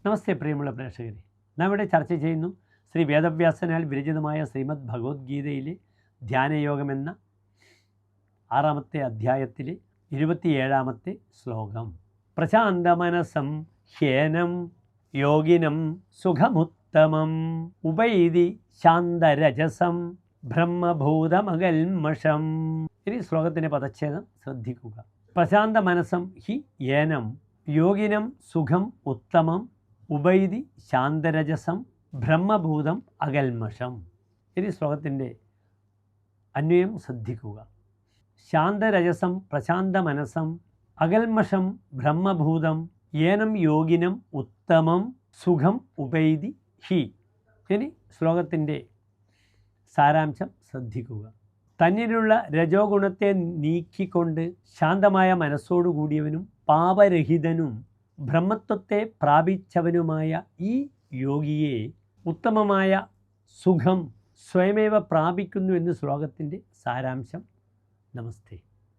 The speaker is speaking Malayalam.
നമസ്തേ പ്രിയമുള്ള പ്രേക്ഷകരെ, നാം ഇവിടെ ചർച്ച ചെയ്യുന്നു ശ്രീ വേദവ്യാസനാൽ വിരചിതമായ ശ്രീമദ് ഭഗവത്ഗീതയിലെ ധ്യാനയോഗമെന്ന 6-ാമത്തെ അധ്യായത്തിലെ 27-ാമത്തെ ശ്ലോകം. പ്രശാന്തമനസം ഹ്യേനം യോഗിനം സുഖമുത്തമം ഉപൈതി ശാന്തരജസം ബ്രഹ്മഭൂതമകൽമഷം. ഇനി ശ്ലോകത്തിൻ്റെ പദച്ഛേദം ശ്രദ്ധിക്കുക. പ്രശാന്ത മനസം ഹി ഏനം യോഗിനം സുഖം ഉത്തമം ഉപൈതി ശാന്തരജസം ബ്രഹ്മഭൂതം അകൽമഷം. ഇനി ശ്ലോകത്തിൻ്റെ അന്വയം ശ്രദ്ധിക്കുക. ശാന്തരജസം പ്രശാന്ത മനസം അകൽമഷം ബ്രഹ്മഭൂതം ഏനം യോഗിനം ഉത്തമം സുഖം ഉപൈതി ഹി. ഇനി ശ്ലോകത്തിൻ്റെ സാരാംശം ശ്രദ്ധിക്കുക. തന്നിലുള്ള രജോ ഗുണത്തെ നീക്കിക്കൊണ്ട് ശാന്തമായ മനസ്സോടുകൂടിയവനും പാപരഹിതനും ബ്രഹ്മത്വത്തെ പ്രാപിച്ചവനുമായ ഈ യോഗിയെ ഉത്തമമായ സുഖം സ്വയമേവ പ്രാപിക്കുന്നു എന്ന് ശ്ലോകത്തിൻ്റെ സാരാംശം. നമസ്തേ.